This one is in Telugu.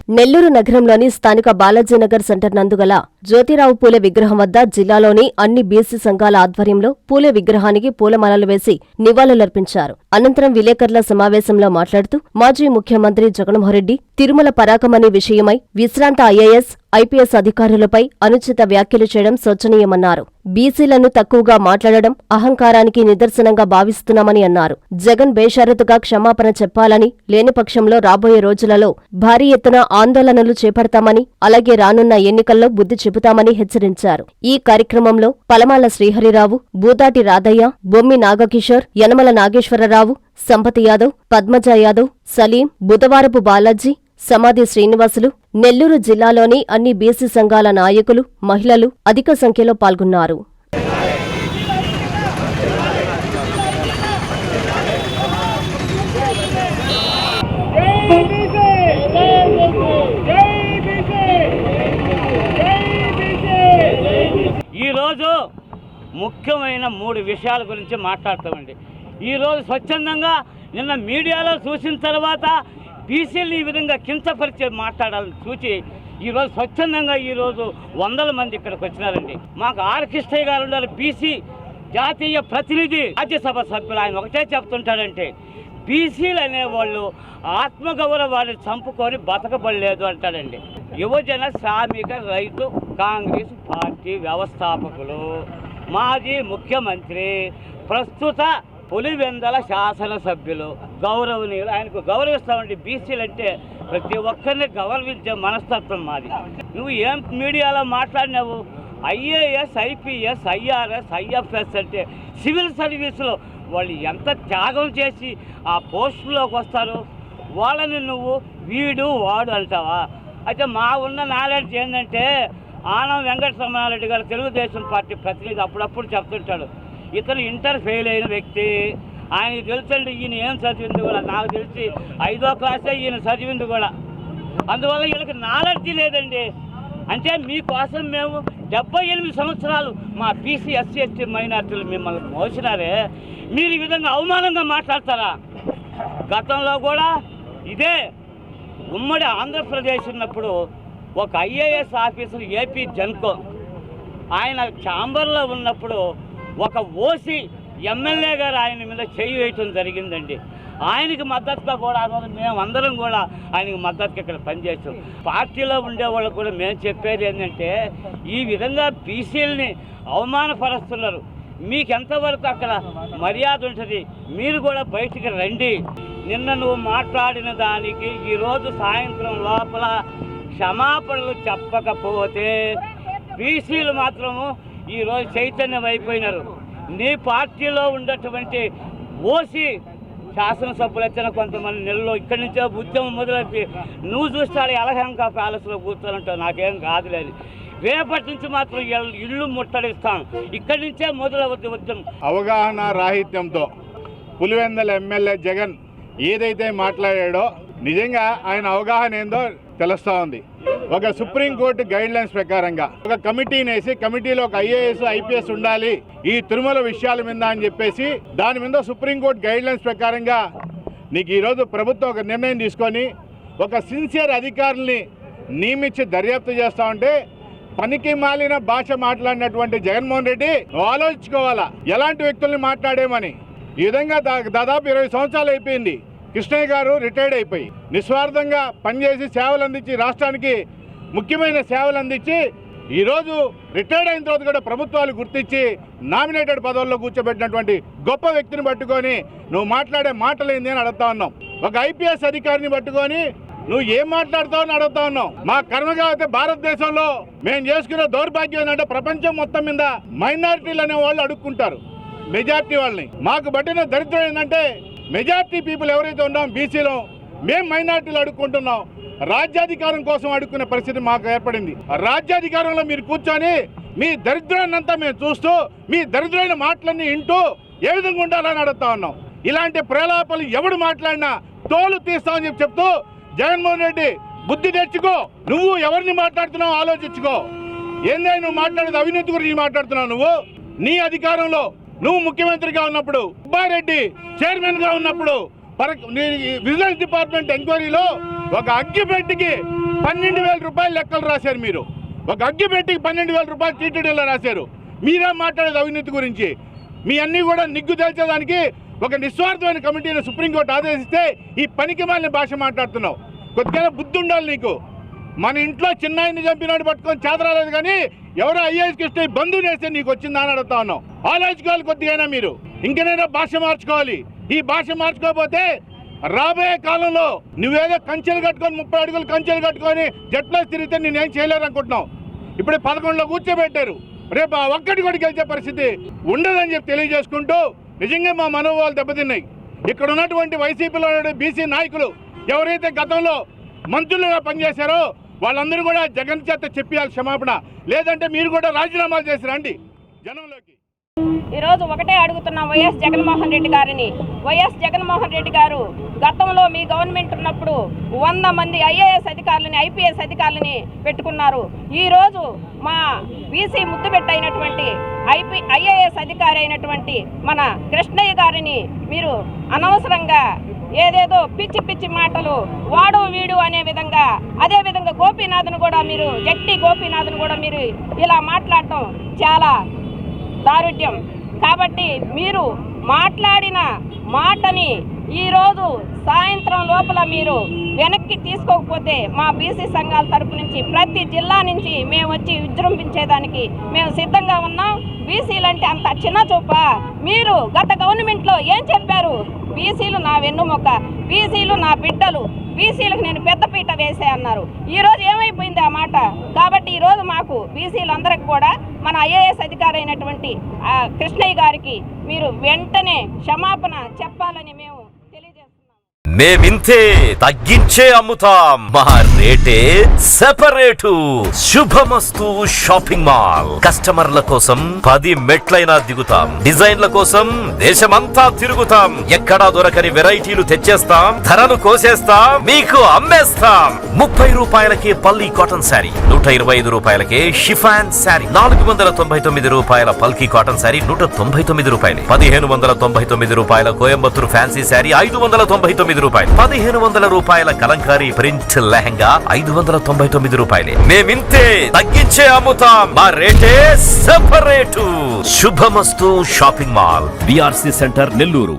నెల్లూరు నగరంలోని స్థానిక బాలాజీనగర్ సెంటర్ నందుగల జ్యోతిరావు పూలే విగ్రహం వద్ద జిల్లాలోని అన్ని బీసీ సంఘాల ఆధ్వర్యంలో పూలే విగ్రహానికి పూలమాలలు వేసి నివాళులర్పించారు. అనంతరం విలేకరుల సమావేశంలో మాట్లాడుతూ మాజీ ముఖ్యమంత్రి జగన్మోహన్రెడ్డి తిరుమల పరాకమనే విషయమై విశ్రాంత ఐఏఎస్, ఐపీఎస్ అధికారులపై అనుచిత వ్యాఖ్యలు చేయడం శోచనీయమన్నారు. బీసీలను తక్కువగా మాట్లాడడం అహంకారానికి నిదర్శనంగా భావిస్తున్నామని అన్నారు. జగన్ బేషరతుగా క్షమాపణ చెప్పాలని, లేని పక్షంలో రాబోయే రోజులలో భారీ ఎత్తున ఆందోళనలు చేపడతామని, అలాగే రానున్న ఎన్నికల్లో బుద్ధి చెబుతామని హెచ్చరించారు. ఈ కార్యక్రమంలో పలమాల శ్రీహరిరావు, బూదాటి రాధయ్య, బొమ్మి నాగకిషోర్, యనమల నాగేశ్వరరావు, సంపతి యాదవ్, పద్మజ యాదవ్, సలీం, బుధవారపు బాలాజీ, సమాధి శ్రీనివాసులు, నెల్లూరు జిల్లాలోని అన్ని బీసీ సంఘాల నాయకులు, మహిళలు అధిక సంఖ్యలో పాల్గొన్నారు. ఈరోజు ముఖ్యమైన 3 విషయాల గురించి మాట్లాడతామండి. ఈరోజు స్వచ్ఛందంగా నిన్న మీడియాలో చూసిన తర్వాత బీసీలు ఈ విధంగా కించపరిచే మాట్లాడాలని చూసి ఈరోజు స్వచ్ఛందంగా ఈరోజు 100 మంది ఇక్కడికి వచ్చినారండి. మాకు ఆర్ కృష్ణయ్య గారు ఉన్నారు, బీసీ జాతీయ ప్రతినిధి, రాజ్యసభ సభ్యులు. ఆయన ఒకటే చెప్తుంటాడంటే బీసీలు అనేవాళ్ళు ఆత్మగౌరవాన్ని చంపుకొని బతకబడలేదు అంటాడండి. యువజన శ్రామిక రైతు కాంగ్రెస్ పార్టీ వ్యవస్థాపకులు, మాజీ ముఖ్యమంత్రి, ప్రస్తుత పులివెందల శాసనసభ్యులు, గౌరవనీయులు, ఆయనకు గౌరవిస్తామండి. బీసీలు అంటే ప్రతి ఒక్కరిని గౌరవించే మనస్తత్వం మాది. నువ్వు ఏం మీడియాలో మాట్లాడినావు? ఐఏఎస్, ఐపీఎస్, ఐఆర్ఎస్, ఐఎఫ్ఎస్ అంటే సివిల్ సర్వీసులో వాళ్ళు ఎంత త్యాగం చేసి ఆ పోస్టులోకి వస్తారు. వాళ్ళని నువ్వు వీడు వాడు అంటావా? అయితే మా ఉన్న నాలెడ్జ్ ఏంటంటే ఆనం వెంకటరమణారెడ్డి గారు తెలుగుదేశం పార్టీ ప్రతినిధి అప్పుడప్పుడు చెప్తుంటాడు, ఇతను ఇంటర్ ఫెయిల్ అయిన వ్యక్తి, ఆయనకి తెలుసండి ఈయన ఏం చదివింది కూడా. నాకు తెలిసి 5వ క్లాసే ఈయన చదివింది కూడా. అందువల్ల వీళ్ళకి నాలెడ్జ్ లేదండి. అంటే మీకోసం మేము 78 సంవత్సరాలు మా బీసీ, ఎస్సీ, ఎస్టీ మైనార్టీలు మిమ్మల్ని మోసినారే, మీరు ఈ విధంగా అవమానంగా మాట్లాడతారా? గతంలో కూడా ఇదే ఉమ్మడి ఆంధ్రప్రదేశ్ ఉన్నప్పుడు ఒక ఐఏఎస్ ఆఫీసర్ ఏపీ జన్కో ఆయన ఛాంబర్లో ఉన్నప్పుడు ఒక ఓసీ ఎమ్మెల్యే గారు ఆయన మీద చేయి వేయటం జరిగిందండి. ఆయనకి మద్దతుగా కూడా ఆ రోజు మేమందరం కూడా ఆయనకి మద్దతుగా ఇక్కడ పనిచేస్తాం. పార్టీలో ఉండేవాళ్ళకు కూడా మేము చెప్పేది ఏంటంటే ఈ విధంగా బీసీలని అవమానపరుస్తున్నారు. మీకు ఎంతవరకు అక్కడ మర్యాద ఉంటుంది? మీరు కూడా బయటికి రండి. నిన్న నువ్వు మాట్లాడిన దానికి ఈరోజు సాయంత్రం లోపల క్షమాపణలు చెప్పకపోతే బీసీలు మాత్రము ఈరోజు చైతన్యం అయిపోయినారు. నీ పార్టీలో ఉన్నటువంటి ఓసీ శాసనసభ్యులు వచ్చిన కొంతమంది నెలలో ఇక్కడి నుంచే ఉద్యమం మొదలైతే నువ్వు చూస్తాడు యలహంక ప్యాలెస్లో కూర్చోనంటావు. నాకేం కాదులేదు. రేపటి నుంచి మాత్రం ఇల్లు ముట్టడిస్తాం. ఇక్కడి నుంచే మొదలవుతుంది ఉద్యమం. అవగాహన రాహిత్యంతో పులివెందల ఎమ్మెల్యే జగన్ ఏదైతే మాట్లాడాడో నిజంగా ఆయన అవగాహన ఏందో తెలుస్తూ ఉంది. ఒక సుప్రీంకోర్టు గైడ్ లైన్స్ ప్రకారంగా ఒక కమిటీని వేసి కమిటీలో ఒక ఐఏఎస్, ఐపీఎస్ ఉండాలి ఈ తిరుమల విషయాల మీద అని చెప్పేసి దాని మీద సుప్రీంకోర్టు గైడ్ లైన్స్ ప్రకారంగా నీకు ఈరోజు ప్రభుత్వం ఒక నిర్ణయం తీసుకొని ఒక సిన్సియర్ అధికారుల్ని నియమించి దర్యాప్తు చేస్తూ ఉంటే పనికి మాలిన భాష మాట్లాడినటువంటి జగన్మోహన్ రెడ్డి ఆలోచించుకోవాలా ఎలాంటి వ్యక్తుల్ని మాట్లాడేమని. ఈ విధంగా దాదాపు 20 సంవత్సరాలు అయిపోయింది. కృష్ణయ్య గారు రిటైర్డ్ అయిపోయి నిస్వార్థంగా పనిచేసి సేవలు అందించి రాష్ట్రానికి ముఖ్యమైన సేవలు అందించి ఈరోజు రిటైర్డ్ అయిన తర్వాత కూడా ప్రభుత్వాలు గుర్తించి నామినేటెడ్ పదవుల్లో కూర్చోబెట్టినటువంటి గొప్ప వ్యక్తిని పట్టుకొని నువ్వు మాట్లాడే మాటలు ఏంది అని అడుగుతా ఉన్నాం. ఒక ఐపీఎస్ అధికారిని పట్టుకొని నువ్వు ఏం మాట్లాడుతావు అని అడుగుతా ఉన్నావు. మా కర్మగా అయితే భారతదేశంలో మేము చేసుకున్న దౌర్భాగ్యం ఏంటంటే ప్రపంచం మొత్తం మీద మైనారిటీలు అనే వాళ్ళు అడుక్కుంటారు మెజార్టీ వాళ్ళని. మాకు పట్టిన దరిద్రం ఏంటంటే మెజార్టీ పీపుల్ ఎవరైతే ఉన్నాం బీసీలో మేము మైనార్టీలు అడుక్కుంటున్నాం. రాజ్యాధికారం కోసం అడుక్కునే పరిస్థితి మాకు ఏర్పడింది. రాజ్యాధికారంలో మీరు కూర్చొని మీ దరిద్రాన్ని అంతా మేము చూస్తూ మీ దరిద్రమైన మాటలన్నీ వింటూ ఏ విధంగా ఉండాలని అడుగుతా ఉన్నాం. ఇలాంటి ప్రలాపాలు ఎవడు మాట్లాడినా తోలు తీస్తామని చెప్తూ జగన్మోహన్ రెడ్డి బుద్ధి తెచ్చుకో. నువ్వు ఎవరిని మాట్లాడుతున్నావు ఆలోచించుకో. ఏందే నువ్వు మాట్లాడేది అవినీతి గురించి మాట్లాడుతున్నావు. నువ్వు నీ అధికారంలో నువ్వు ముఖ్యమంత్రిగా ఉన్నప్పుడు, సుబ్బారెడ్డి చైర్మన్ గా ఉన్నప్పుడు విజిలెన్స్ డిపార్ట్మెంట్ ఎంక్వైరీలో ఒక అగ్గిపెట్టికి 12,000 రూపాయలు లెక్కలు రాశారు మీరు. ఒక అగ్గిపెట్టికి 12,000 రూపాయలు టీటీడీలో రాశారు. మీరే మాట్లాడేది అవినీతి గురించి. మీ అన్నీ కూడా నిగ్గు తేల్చేదానికి ఒక నిస్వార్థమైన కమిటీని సుప్రీంకోర్టు ఆదేశిస్తే ఈ పనికి మాలిన భాష మాట్లాడుతున్నావు. కొద్దిగా బుద్ధి ఉండాలి నీకు. మన ఇంట్లో చిన్నాయిని చంపినాడు పట్టుకొని చేదరాలేదు, కానీ ఎవరో ఐఏఎస్ కృష్ణ బంధువుని వేస్తే నీకు వచ్చిందా అని అడుగుతా ఉన్నావు. ఆలోచించుకోవాలి కొద్దిగా మీరు. ఇంకనైనా భాష మార్చుకోవాలి. ఈ భాష మార్చుకోకపోతే రాబోయే కాలంలో నువ్వేదో కంచెలు కట్టుకొని 30 అడుగులు కంచెలు కట్టుకొని జట్లేసి తిరిగితే నేనేం చేయలేరు అనుకుంటున్నావు. ఇప్పుడు 11లో కూర్చోబెట్టారు. రేపు ఒక్కటి కూడా గెలిచే పరిస్థితి ఉండదని చెప్పి తెలియజేసుకుంటూ, నిజంగా మా మనోభావాలు దెబ్బతిన్నాయి. ఇక్కడ ఉన్నటువంటి వైసీపీలో బీసీ నాయకులు ఎవరైతే గతంలో మంత్రులుగా పనిచేశారో వాళ్ళందరూ కూడా జగన్ చేత చెప్పాలి క్షమాపణ. లేదంటే మీరు కూడా రాజీనామాలు చేసి రండి జనంలోకి. ఈరోజు ఒకటే అడుగుతున్నాం వైఎస్ జగన్మోహన్ రెడ్డి గారిని. వైఎస్ జగన్మోహన్ రెడ్డి గారు గతంలో మీ గవర్నమెంట్ ఉన్నప్పుడు 100 మంది ఐఏఎస్ అధికారులని, ఐపీఎస్ అధికారులని పెట్టుకున్నారు. ఈరోజు మా బీసీ ముద్దుబెట్ట అయినటువంటి ఐఏఎస్ అధికారి అయినటువంటి మన కృష్ణయ్య గారిని మీరు అనవసరంగా ఏదేదో పిచ్చి పిచ్చి మాటలు వాడు వీడు అనే విధంగా, అదేవిధంగా గోపీనాథ్ను కూడా మీరు, జట్టి గోపీనాథ్ను కూడా మీరు ఇలా మాట్లాడటం చాలా దారుఢ్యం. కాబట్టి మీరు మాట్లాడిన మాటని ఈరోజు సాయంత్రం లోపల మీరు వెనక్కి తీసుకోకపోతే మా బీసీ సంఘాల తరపు నుంచి ప్రతి జిల్లా నుంచి మేము వచ్చి విజృంభించేదానికి మేము సిద్ధంగా ఉన్నాం. బీసీలంటే అంత చిన్న చూప. మీరు గత గవర్నమెంట్లో ఏం చెప్పారు? బీసీలు నా వెన్నుమొక్క, బీసీలు నా బిడ్డలు, బీసీలకు నేను పెద్దపీట వేసే అన్నారు. ఈరోజు ఏమైపోయింది ఆ మాట? కాబట్టి ఈరోజు మాకు బీసీలందరికి కూడా మన ఐఏఎస్ అధికారి అయినటువంటి కృష్ణయ్య గారికి మీరు వెంటనే క్షమాపణ చెప్పాలని మేము తెలియజేస్తున్నాం. మేమింతే తగ్గించే అమ్ముతాం, మా రేటే సెపరేటు. శుభమస్తు షాపింగ్ మాల్. కస్టమర్ల కోసం 10 మెట్లైనా దిగుతాం, డిజైన్ల కోసం దేశమంతా తిరుగుతాం. ఎక్కడా దొరకని వెరైటీలు తెచ్చేస్తాం, ధరను కోసేస్తాం, మీకు అమ్మేస్తాం. 30 రూపాయలకే పల్లి కాటన్ శారీ, 125 రూపాయలకే షిఫాన్ శారీ, 499 రూపాయల పల్కీ కాటన్ శారీ 199 రూపాయలు, 1599 రూపాయల కోయంబత్తూరు ఫ్యాన్సీ శారీ 599 రూపాయలు, 1500 రూపాయల కలంకారీ ప్రింట్ లెహంగా 599 రూపాయలే. మేమింతే తగ్గించే అమ్ముతాం, మా రేటే సెపరేటు. శుభమస్తు shopping mall, BRC centre, Nellore.